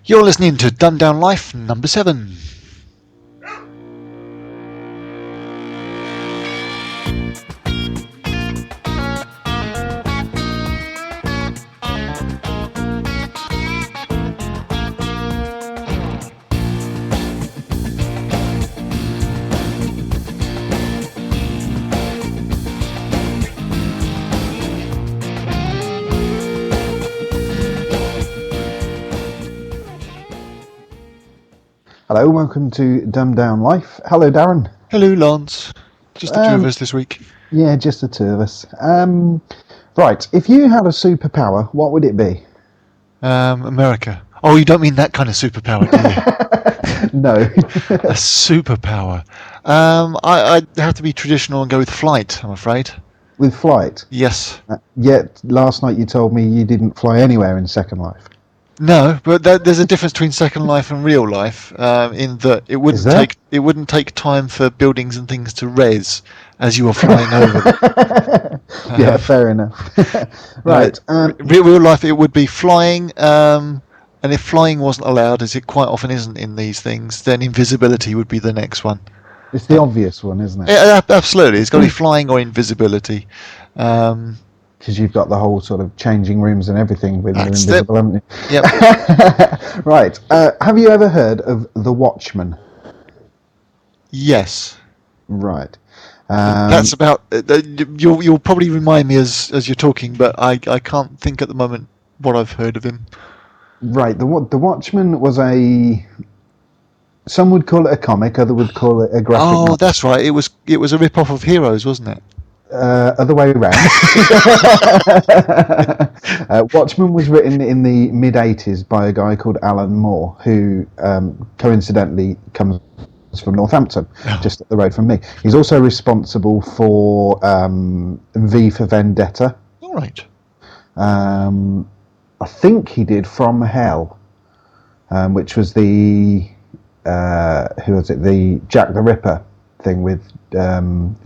You're listening to Dumbed Down Life number 7. Hello, welcome to Dumbed Down Life. Hello, Darren. Hello, Lance. Just the two of us this week. Yeah, just the two of us. Right, if you had a superpower, what would it be? America. Oh, you don't mean that kind of superpower, do you? No. A superpower. I'd have to be traditional and go with flight, I'm afraid. With flight? Yes. Yet, last night you told me you didn't fly anywhere in Second Life. No, but there's a difference between Second Life and real life, in that it wouldn't take time for buildings and things to res as you are flying over them. Yeah, fair enough. Right. Real life, it would be flying, and if flying wasn't allowed, as it quite often isn't in these things, then invisibility would be the next one. It's the obvious one, isn't it? Yeah, absolutely. It's got to be flying or invisibility. Because you've got the whole sort of changing rooms and everything when you're invisible, haven't you? Yep. Right. Have you ever heard of The Watchman? Yes. Right. That's about. You'll probably remind me as you're talking, but I can't think at the moment what I've heard of him. Right. The Watchman was some would call it a comic, other would call it a graphic novel. Oh, that's right. It was a rip-off of Heroes, wasn't it? Other way around. Watchmen was written in the mid-80s by a guy called Alan Moore, who coincidentally comes from Northampton, just up the road from me. He's also responsible for V for Vendetta. All right. I think he did From Hell, which was the the Jack the Ripper thing with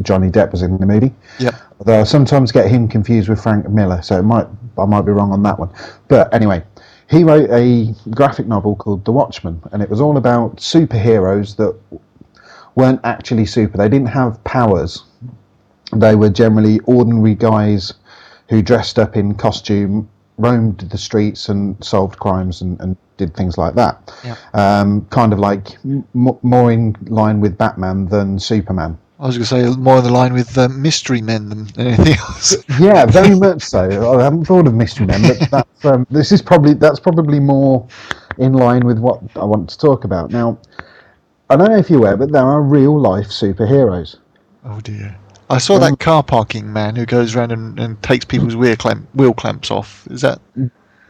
Johnny Depp was in the movie. Yeah. Although I sometimes get him confused with Frank Miller, so I might be wrong on that one. But anyway, he wrote a graphic novel called The Watchman, and it was all about superheroes that weren't actually super. They didn't have powers. They were generally ordinary guys who dressed up in costume, roamed the streets and solved crimes and did things like that. Yeah. Kind of like more in line with Batman than Superman. I was going to say more in the line with Mystery Men than anything else. Yeah, very much so. I haven't thought of Mystery Men, but that's probably more in line with what I want to talk about. Now, I don't know if you're aware, but there are real life superheroes. Oh dear. I saw that car parking man who goes around and takes people's wheel clamps off. Is that...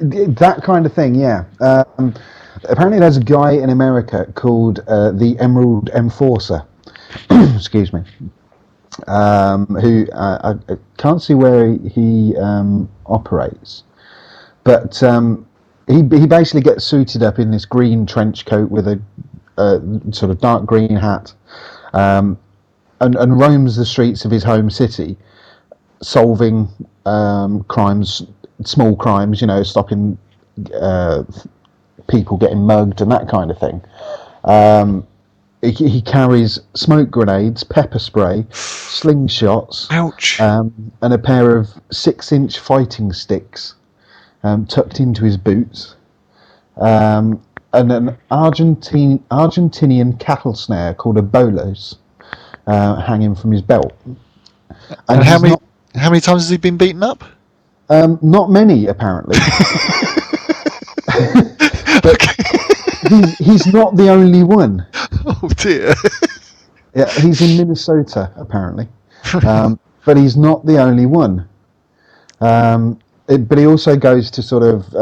That kind of thing, yeah. Apparently there's a guy in America called the Emerald Enforcer. Excuse me. Who I can't see where he operates. But he basically gets suited up in this green trench coat with a sort of dark green hat. And roams the streets of his home city, solving crimes, small crimes, stopping people getting mugged and that kind of thing. He carries smoke grenades, pepper spray, slingshots, ouch, and a pair of 6-inch fighting sticks tucked into his boots, and an Argentinian cattle snare called a bolos. Hanging from his belt. And how many times has he been beaten up? Not many, apparently. But he's not the only one. Oh dear. Yeah, he's in Minnesota, apparently. But he's not the only one. But he also goes to sort of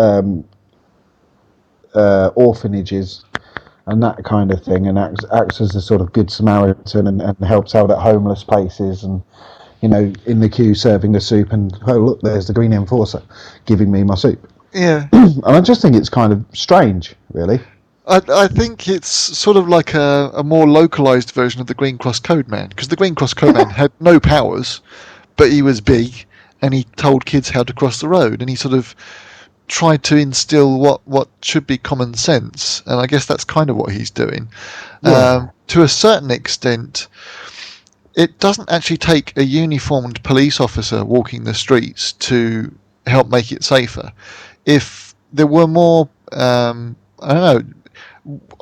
orphanages and that kind of thing, and acts as a sort of good Samaritan and helps out at homeless places, and in the queue serving the soup, and oh look, there's the Green Enforcer giving me my soup. Yeah. And I just think it's kind of strange, really. I think it's sort of like a more localized version of the Green Cross Code Man, because the Green Cross Code Man had no powers, but he was big and he told kids how to cross the road, and he sort of tried to instill what should be common sense, and I guess that's kind of what he's doing. Yeah. To a certain extent, it doesn't actually take a uniformed police officer walking the streets to help make it safer. If there were more, I don't know,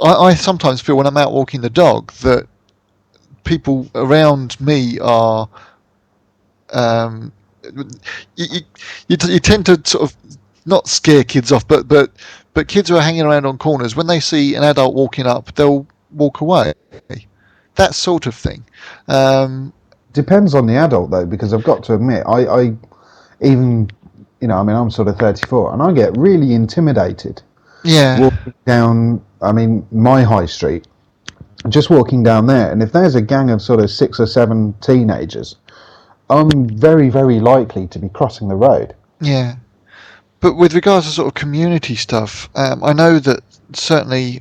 I sometimes feel when I'm out walking the dog that people around me are, you tend to sort of not scare kids off, but kids who are hanging around on corners, when they see an adult walking up, they'll walk away. That sort of thing. Depends on the adult though, because I've got to admit, I even, I mean, I'm sort of 34, and I get really intimidated. Yeah. Walking down, my high street, just walking down there, and if there's a gang of sort of 6 or 7 teenagers, I'm very, very likely to be crossing the road. Yeah. But with regards to sort of community stuff, I know that certainly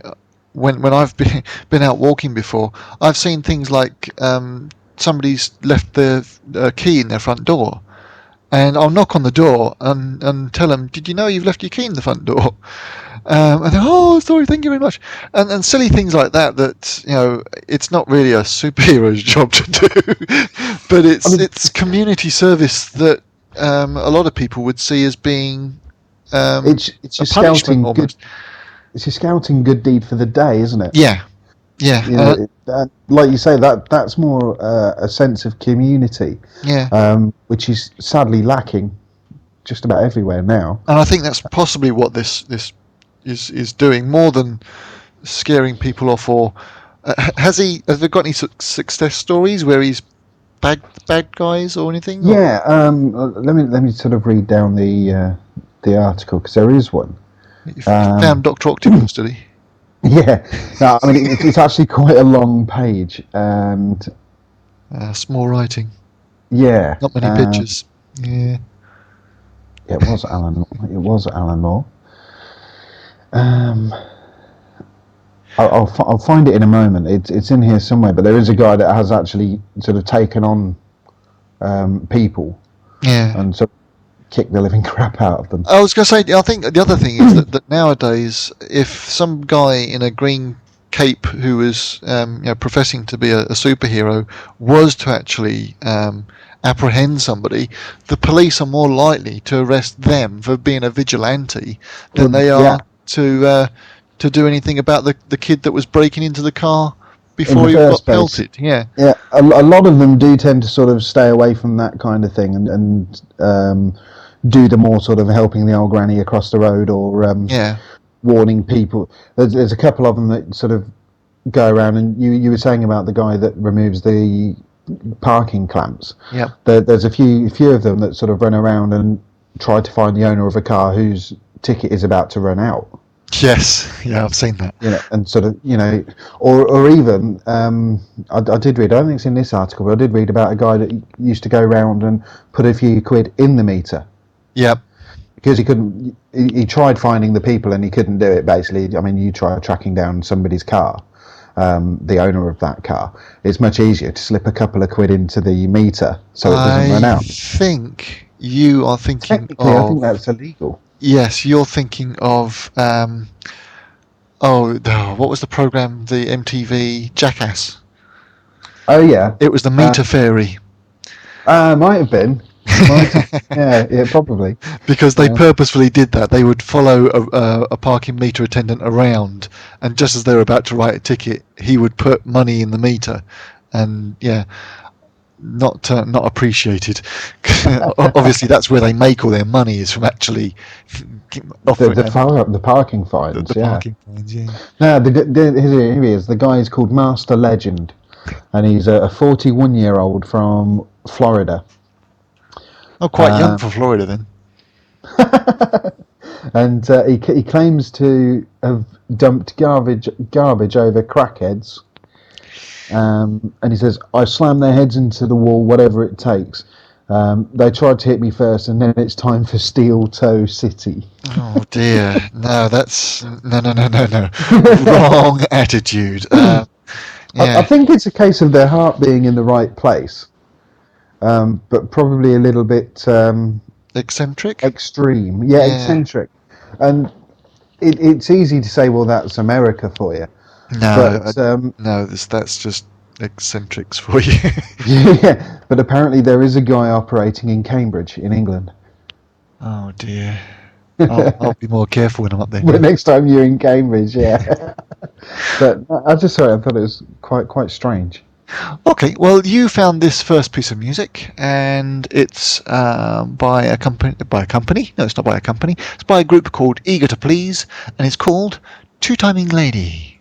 when I've been out walking before, I've seen things like somebody's left their key in their front door, and I'll knock on the door and tell them, "Did you know you've left your key in the front door?" And they're, "Oh, sorry, thank you very much," and silly things like that. That it's not really a superhero's job to do, but it's community service that a lot of people would see as being it's your scouting good. It's your scouting good deed for the day, isn't it? Yeah. Like you say, that's more a sense of community. Yeah. Which is sadly lacking just about everywhere now. And I think that's possibly what this is doing more than scaring people off. Or has there got any success stories where he's bagged bad guys or anything? Yeah. Let me sort of read down the article, because there is one. You found Dr. Octopus, did he? Yeah. No, I mean, it's actually quite a long page, and small writing. Yeah. Not many pictures. Yeah. It was Alan Moore. I'll find it in a moment. It's in here somewhere, but there is a guy that has actually sort of taken on people. Yeah. And sort of kicked the living crap out of them. I was going to say, I think the other thing is that nowadays, if some guy in a green cape who was professing to be a superhero was to actually apprehend somebody, the police are more likely to arrest them for being a vigilante than they are to do anything about the kid that was breaking into the car before he got pelted. Yeah. Yeah. A lot of them do tend to sort of stay away from that kind of thing and do the more sort of helping the old granny across the road or warning people. There's a couple of them that sort of go around, and you were saying about the guy that removes the parking clamps. Yeah. There's a few of them that sort of run around and try to find the owner of a car whose ticket is about to run out. Yes, yeah, I've seen that. And sort of, or even, I did read, I don't think it's in this article, but I did read about a guy that used to go around and put a few quid in the meter. Yeah. Because he tried finding the people and he couldn't do it, basically. I mean, you try tracking down somebody's car, the owner of that car. It's much easier to slip a couple of quid into the meter so it doesn't run out. I think you are thinking of... I think that's illegal. Yes, you're thinking of... what was the program? The MTV Jackass. Oh, yeah. It was the Meter Fairy. Might have been. Yeah, probably. Because they purposefully did that. They would follow a parking meter attendant around, and just as they were about to write a ticket, he would put money in the meter, and not appreciated. Obviously, that's where they make all their money, is from actually offering the parking fines. The parking fines, yeah. Now, here he is. The guy is called Master Legend, and he's a 41-year-old from Florida. Oh, quite young for Florida then. And he claims to have dumped garbage over crackheads. And he says, "I slammed their heads into the wall, whatever it takes. They tried to hit me first, and then it's time for Steel Toe City." Oh dear, no, that's no. Wrong attitude. I think it's a case of their heart being in the right place. But probably a little bit eccentric, extreme. Yeah, eccentric. And it's easy to say, well, that's America for you. No, But no, that's just eccentrics for you. yeah, but apparently there is a guy operating in Cambridge, in England. Oh dear. I'll be more careful when I'm up there. But next time you're in Cambridge, yeah. But I just thought it was quite strange. Okay, well, you found this first piece of music, and it's by a company. By a company? No, it's not by a company. It's by a group called Eager to Please, and it's called Two Timing Lady.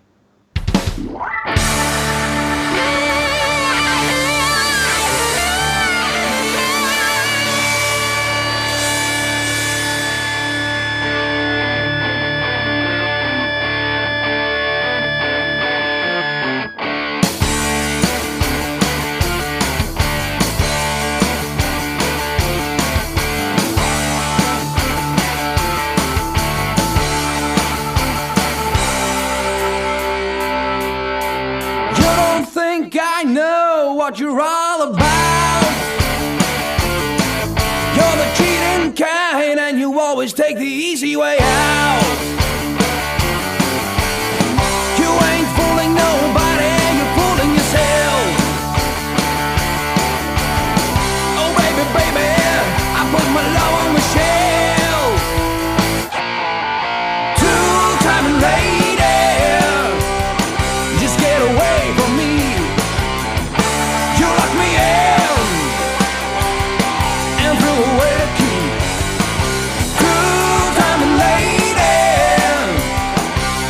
I know what you're all about. You're the cheating kind, and you always take the easy way out. You ain't fooling nobody, you're fooling yourself. Oh baby, baby, I put my love on the shelf. Two-timing lady, just get away from me. You lock me in and threw away the key. Two-timing lady,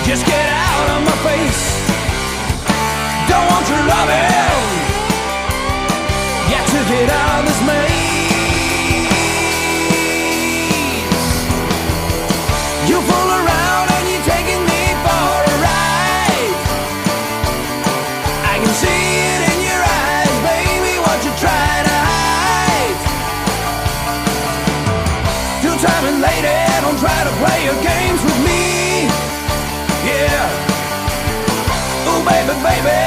just get out of my face. Don't want your loving, got to get out of this maze. You fool around and you're taking me for a ride. I can see it in your eyes, baby, what you try to hide. Two-timing lady, don't try to play your games with me. Yeah. Ooh, baby, baby,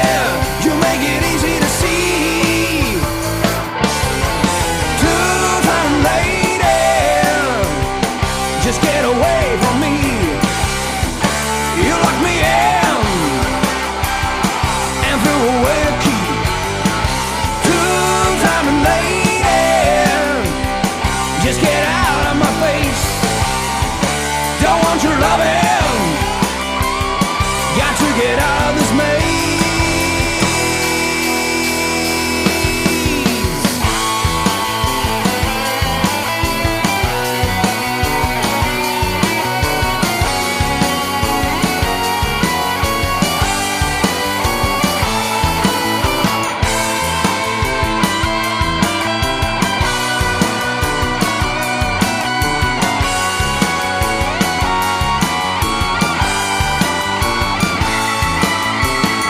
you make it easy to see. Two-timing lady, just get away from me. You lock me in and threw away the key. Two-timing lady, just get out of my face. Don't want your loving, got to get out of this maze.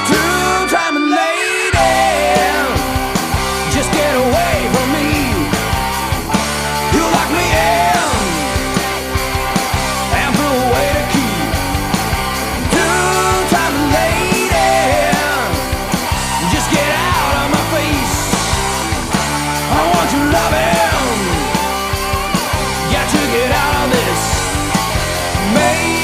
Two-timing lady, just get away from me. You lock me in and threw away the key. Two-timing lady, just get out of my face. I want your loving, got to get out of this maze.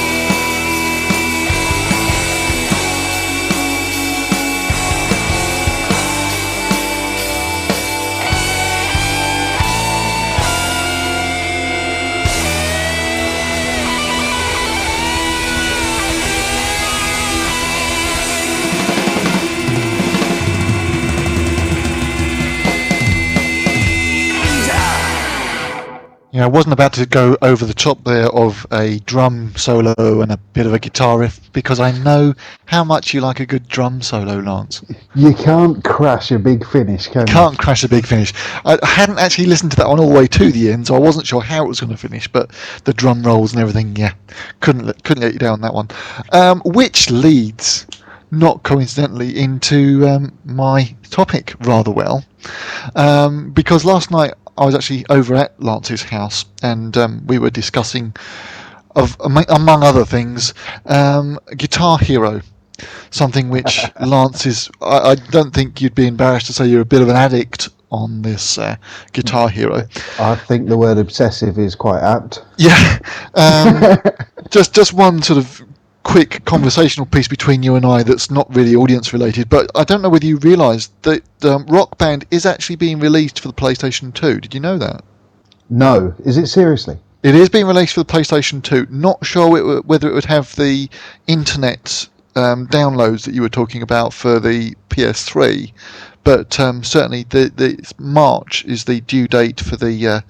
Yeah, I wasn't about to go over the top there of a drum solo and a bit of a guitar riff because I know how much you like a good drum solo, Lance. You can't crash a big finish, can you? Can't crash a big finish. I hadn't actually listened to that one all the way to the end, so I wasn't sure how it was going to finish. But the drum rolls and everything, yeah, couldn't let you down that one. Which leads, not coincidentally, into my topic rather well, because last night I was actually over at Lance's house, and we were discussing, among other things, Guitar Hero. Something which Lance is. I don't think you'd be embarrassed to say you're a bit of an addict on this Guitar Hero. I think the word obsessive is quite apt. Yeah, just one sort of quick conversational piece between you and I that's not really audience related, but I don't know whether you realised that Rock Band is actually being released for the PlayStation 2. Did you know that? No, is it seriously? It is being released for the PlayStation 2. Not sure whether it would have the internet downloads that you were talking about for the PS3, but certainly the March is the due date for the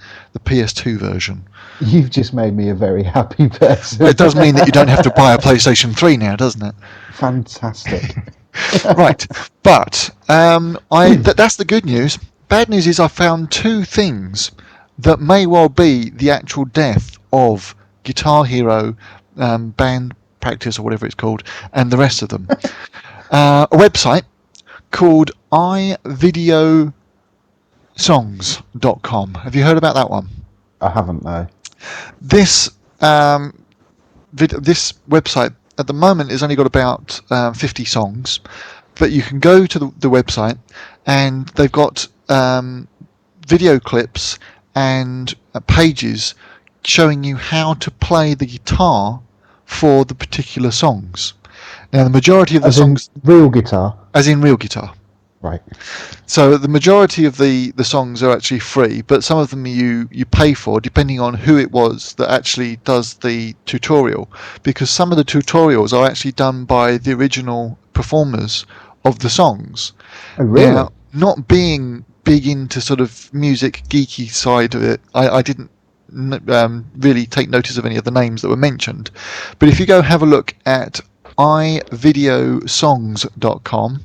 PS2 version. You've just made me a very happy person. It does mean that you don't have to buy a PlayStation 3 now, doesn't it? Fantastic. Right, but that's the good news. Bad news is I found two things that may well be the actual death of Guitar Hero, Band Practice or whatever it's called, and the rest of them. A website called ivideosongs.com. Have you heard about that one? I haven't, no. This this website at the moment has only got about 50 songs, but you can go to the website and they've got video clips and pages showing you how to play the guitar for the particular songs. Now, the majority of the songs... real guitar? As in real guitar. Right. So the majority of the songs are actually free, but some of them you pay for, depending on who it was that actually does the tutorial, because some of the tutorials are actually done by the original performers of the songs. Oh, really? Now, not being big into sort of music geeky side of it, I didn't really take notice of any of the names that were mentioned. But if you go have a look at ivideosongs.com,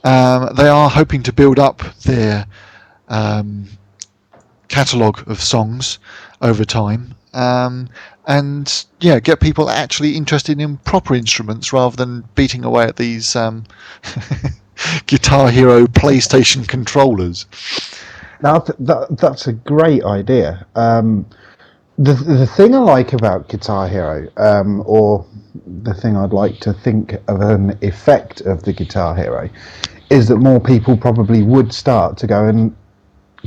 they are hoping to build up their catalogue of songs over time, and get people actually interested in proper instruments rather than beating away at these Guitar Hero PlayStation controllers. Now that's a great idea. The thing I like about Guitar Hero, or the thing I'd like to think of an effect of the Guitar Hero, is that more people probably would start to go and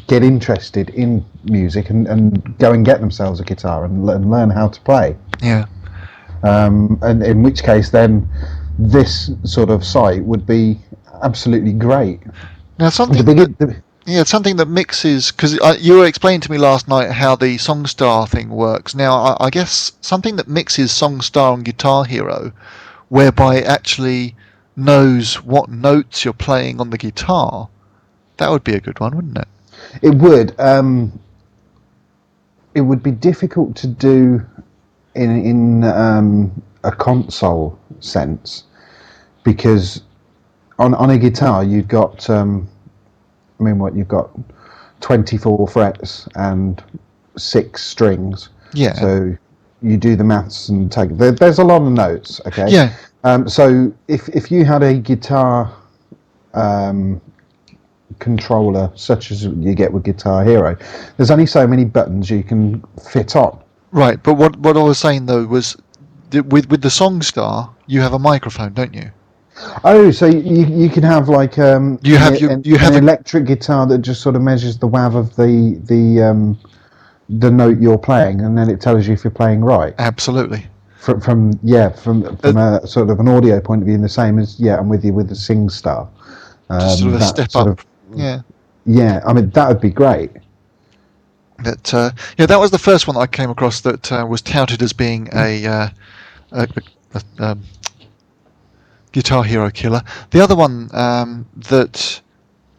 get interested in music and go and get themselves a guitar and learn how to play. Yeah. And in which case then this sort of site would be absolutely great. Now something that mixes, because you were explaining to me last night how the Songstar thing works. Now I guess something that mixes Songstar and Guitar Hero, whereby it actually knows what notes you're playing on the guitar, that would be a good one, wouldn't it? It would. It would be difficult to do in a console sense, because on a guitar you've got you've got 24 frets and 6 strings. Yeah. So you do the maths and take. There's a lot of notes. Okay. Yeah. So if you had a guitar controller such as you get with Guitar Hero, there's only so many buttons you can fit on. Right, but what I was saying though was with the Songstar you have a microphone, don't you? Oh, so you can have like an electric guitar that just sort of measures the wav of the note you're playing, and then it tells you if you're playing right. Absolutely. From a sort of an audio point of view, the same as I'm with you with the SingStar. Sort of a step up. Yeah. Yeah, I mean that would be great. That that was the first one that I came across that was touted as being a Guitar Hero killer. The other one that,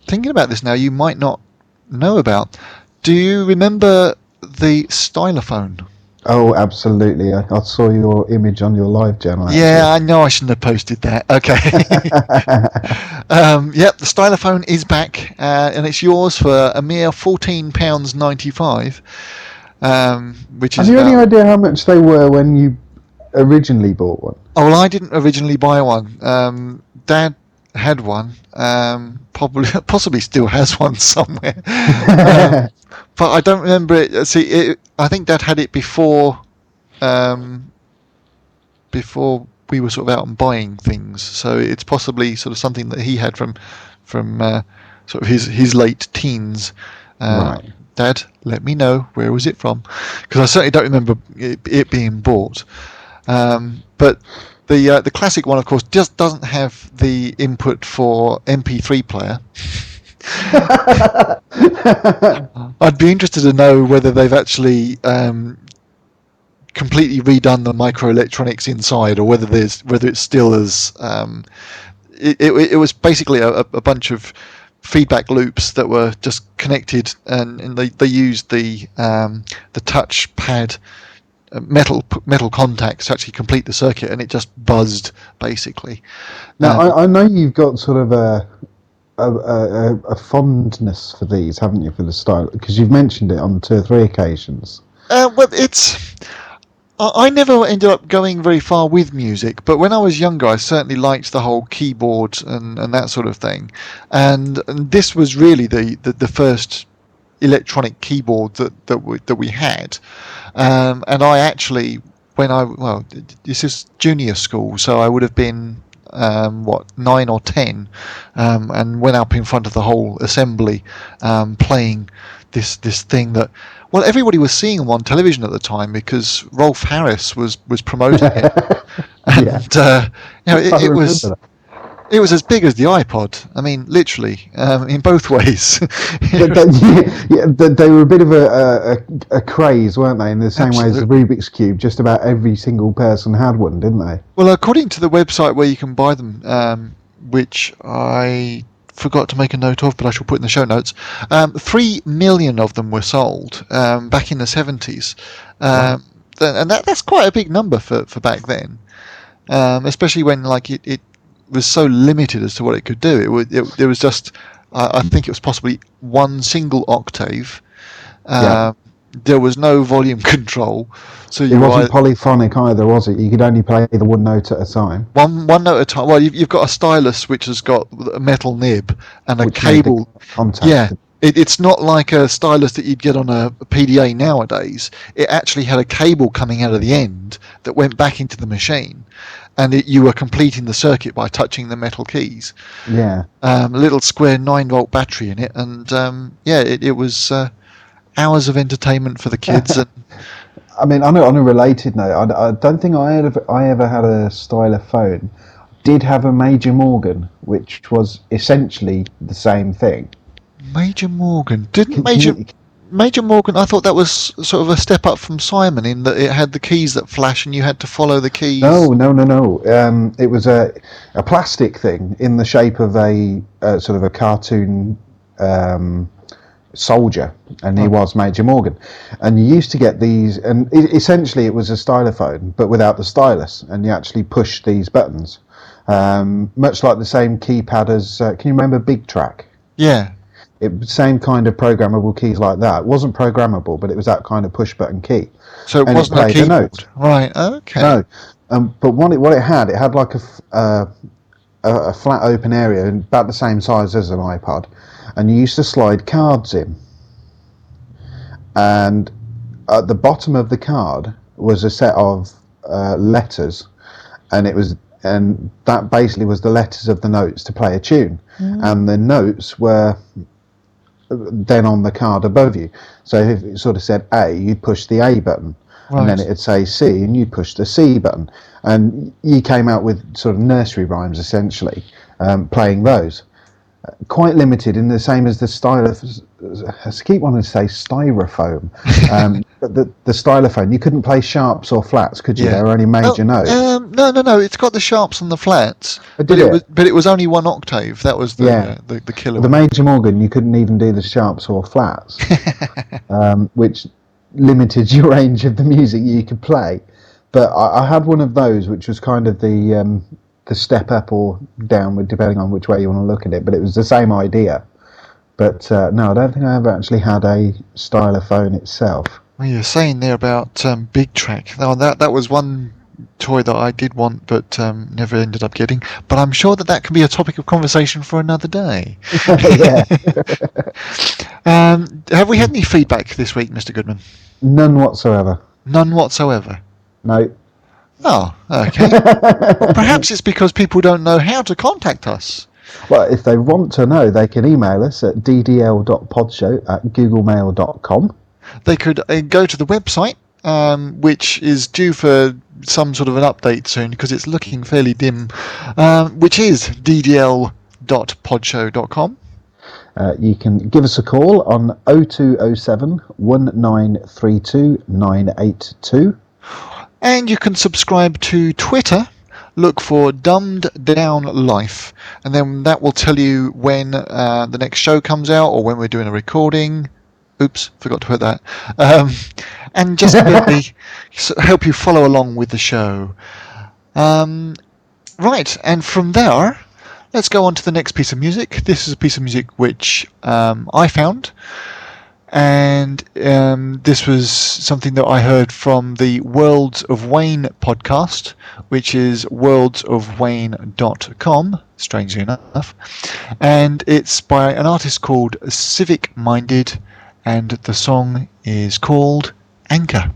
thinking about this now, you might not know about. Do you remember the stylophone? Oh, absolutely. I saw your image on your live channel. Actually. Yeah, I know I shouldn't have posted that. Okay. The stylophone is back, and it's yours for a mere £14.95. Which is. Have you any idea how much they were when you originally bought one? Oh, well, I didn't originally buy one. Dad had one. Possibly still has one somewhere. But I don't remember it. See, I think Dad had it before we were sort of out and buying things. So it's possibly sort of something that he had from sort of his late teens. Right. Dad, let me know, where was it from? Because I certainly don't remember it being bought. But the classic one, of course, just doesn't have the input for MP3 player. I'd be interested to know whether they've actually completely redone the microelectronics inside, or whether it's still as it was basically a bunch of feedback loops that were just connected, and they used the touch pad metal contacts to actually complete the circuit, and it just buzzed basically. Now I know you've got sort of a fondness for these, haven't you, for the style? Because you've mentioned it on 2 or 3 occasions. Well, I never ended up going very far with music, but when I was younger, I certainly liked the whole keyboard and that sort of thing. And this was really the first electronic keyboard that we had. And I actually, this is junior school, so I would have been 9 or 10, and went up in front of the whole assembly, playing this thing that, well, everybody was seeing them on television at the time because Rolf Harris was promoting it, and it was as big as the iPod. I mean, literally, in both ways. They were a bit of a craze, weren't they? In the same way as the Rubik's Cube, just about every single person had one, didn't they? Well, according to the website where you can buy them, which I forgot to make a note of, but I shall put in the show notes, 3 million of them were sold back in the 70s. And that's quite a big number for back then, especially when it was so limited as to what it could do. It was just, I think it was possibly one single octave. There was no volume control, so it wasn't polyphonic either, was it? You could only play the one note at a time. One note at a time. Well, you've got a stylus which has got a metal nib and a cable. Yeah, it's not like a stylus that you'd get on a PDA nowadays. It actually had a cable coming out of the end that went back into the machine, and you were completing the circuit by touching the metal keys. Yeah. A little square 9-volt battery in it, and it was hours of entertainment for the kids. And I mean, on a related note, I don't think I ever had a stylophone. Did have a Major Morgan, which was essentially the same thing. Major Morgan? Major Morgan, I thought that was sort of a step up from Simon in that it had the keys that flash and you had to follow the keys. No. It was a plastic thing in the shape of a sort of a cartoon soldier, and he was Major Morgan. And you used to get these, and essentially it was a stylophone, but without the stylus, and you actually push these buttons. Much like the same keypad as, can you remember Big Track? Yeah. Same kind of programmable keys like that. It wasn't programmable, but it was that kind of push button key. So it wasn't a keyboard? Note. Right, okay. No, but what it had like a flat open area, about the same size as an iPod, and you used to slide cards in. And at the bottom of the card was a set of letters, and that basically was the letters of the notes to play a tune. And the notes were then on the card above you. So if it sort of said A, you'd push the A button, and then it'd say C, and you'd push the C button. And you came out with sort of nursery rhymes, essentially, playing those. Quite limited in the same as the stylophone. I keep wanting to say styrofoam. But the stylophone, you couldn't play sharps or flats, could you? Yeah. There were only major notes. No. It's got the sharps and the flats. But it was only 1 octave. That was the killer. The Major Morgan, you couldn't even do the sharps or flats, which limited your range of the music you could play. But I had one of those, which was kind of the step up or downward, depending on which way you want to look at it. But it was the same idea. But no, I don't think I ever actually had a stylophone itself. Well, you're saying there about Big Track. Now that was one toy that I did want, but never ended up getting. But I'm sure that can be a topic of conversation for another day. Yeah. Have we had any feedback this week, Mr. Goodman? None whatsoever. None whatsoever? No. Oh, okay. Well, perhaps it's because people don't know how to contact us. Well, if they want to know, they can email us at ddl.podshow@googlemail.com. They could go to the website, which is due for some sort of an update soon because it's looking fairly dim, which is ddl.podshow.com. You can give us a call on 0207 1932 982. And you can subscribe to Twitter. Look for Dumbed Down Life, and then that will tell you when the next show comes out or when we're doing a recording. Oops, forgot to put that. And just really help you follow along with the show. Right, and from there, let's go on to the next piece of music. This is a piece of music which I found. And this was something that I heard from the Worlds of Wayne podcast, which is worldsofwayne.com, strangely enough. And it's by an artist called Civicminded, and the song is called Anchor.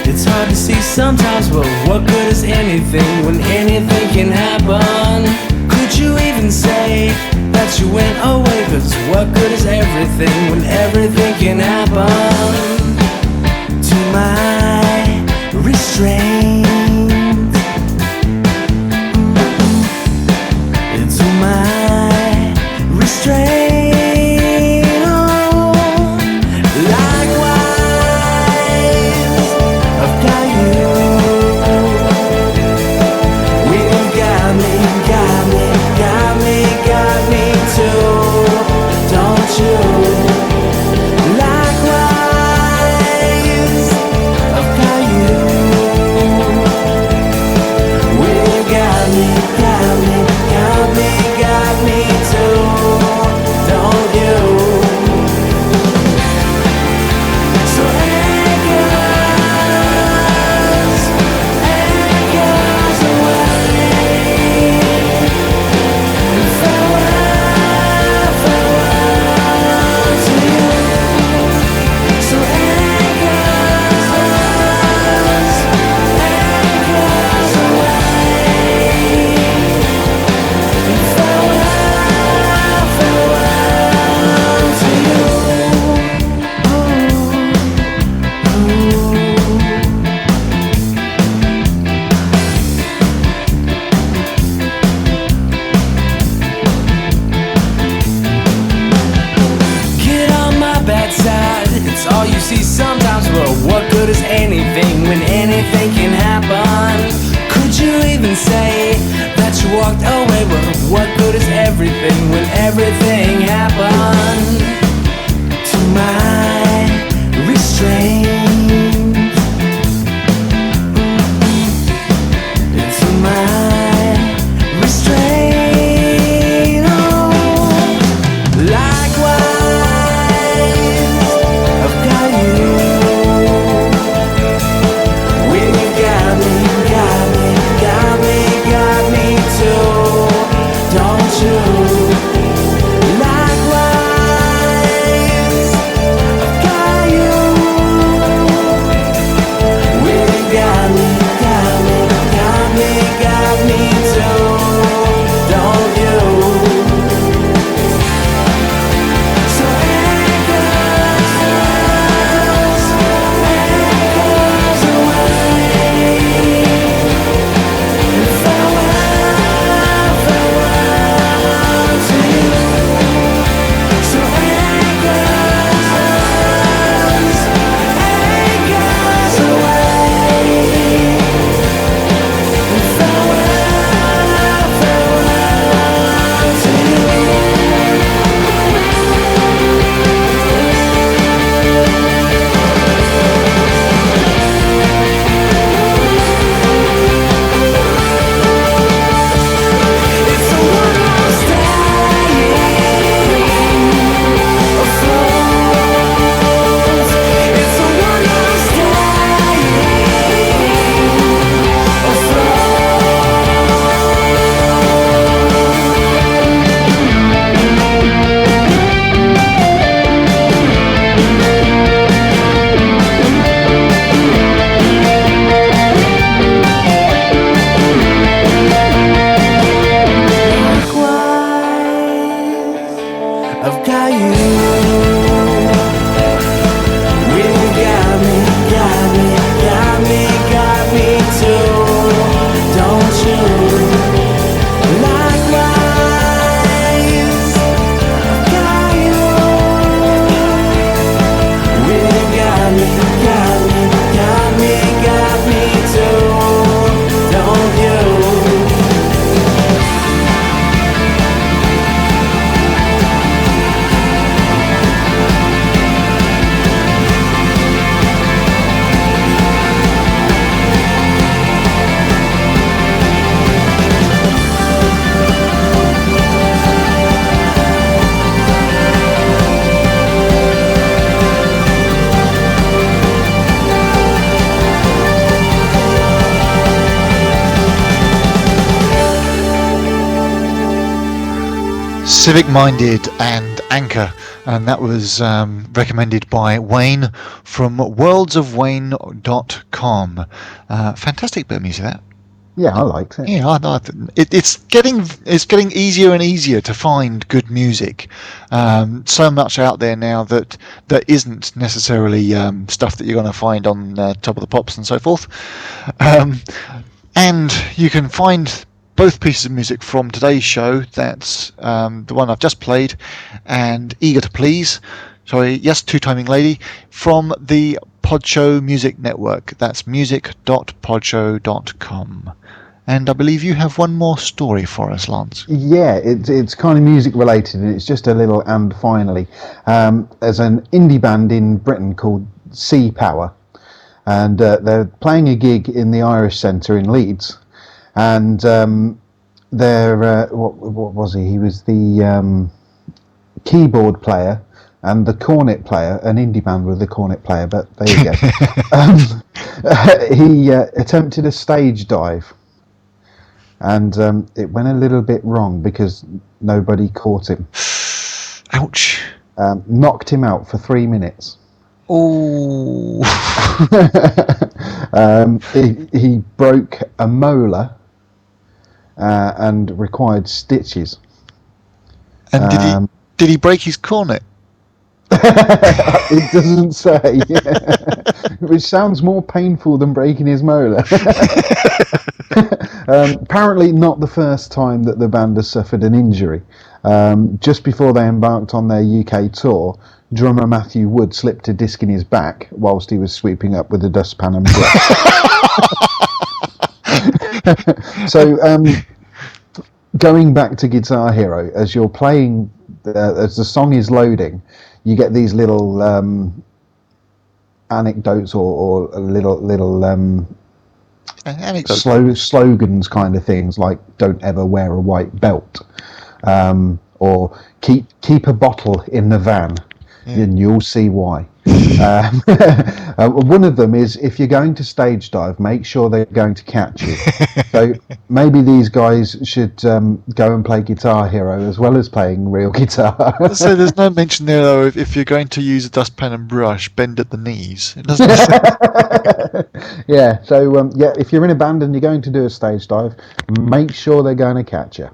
It's hard to see sometimes, but what good is anything when anything can happen? Could you even say that you went away? Cause what good is everything when everything can happen? To my restraint, to my restraint. Civicminded and Anchor, and that was recommended by Wayne from worldsofwayne.com. Fantastic bit of music, that. Yeah, I liked it. Yeah, it's getting easier and easier to find good music. So much out there now that isn't necessarily stuff that you're going to find on Top of the Pops and so forth. And you can find both pieces of music from today's show. That's the one I've just played, and Eager to Please. Sorry, yes, Two-Timing Lady, from the Podshow Music Network. That's music.podshow.com. And I believe you have one more story for us, Lance. Yeah, it's kind of music related, and it's just a little and finally. There's an indie band in Britain called Sea Power, and they're playing a gig in the Irish Centre in Leeds. And they're what was he? He was the keyboard player and the cornet player, an indie band with a cornet player. But there you go. He attempted a stage dive, and it went a little bit wrong because nobody caught him. Ouch! Knocked him out for 3 minutes. Oh! He broke a molar. And required stitches. And did he break his cornet? It doesn't say, which sounds more painful than breaking his molar. Apparently not the first time that the band has suffered an injury. Just before they embarked on their UK tour, drummer Matthew Wood slipped a disc in his back whilst he was sweeping up with a dustpan and brush. So, going back to Guitar Hero, as you're playing, as the song is loading, you get these little anecdotes or little slogans kind of things, like "Don't ever wear a white belt," or "Keep a bottle in the van, and you'll see why." One of them is, if you're going to stage dive, make sure they're going to catch you. So maybe these guys should go and play Guitar Hero as well as playing real guitar. So there's no mention there, though, if you're going to use a dustpan and brush, bend at the knees. It doesn't Yeah, so if you're in a band and you're going to do a stage dive, make sure they're going to catch you.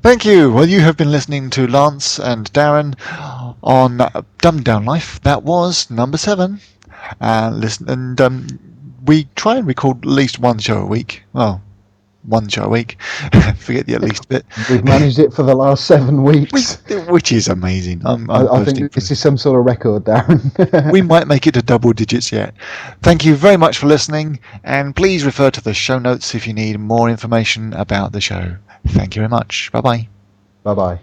Thank you. Well, you have been listening to Lance and Darren on Dumbed Down Life. That was number 7. We try and record at least one show a week. Well, one show a week. Forget the at least bit. We've managed it for the last 7 weeks. Which is amazing. I think this is some sort of record, Darren. We might make it to double digits yet. Thank you very much for listening, and please refer to the show notes if you need more information about the show. Thank you very much. Bye-bye. Bye-bye.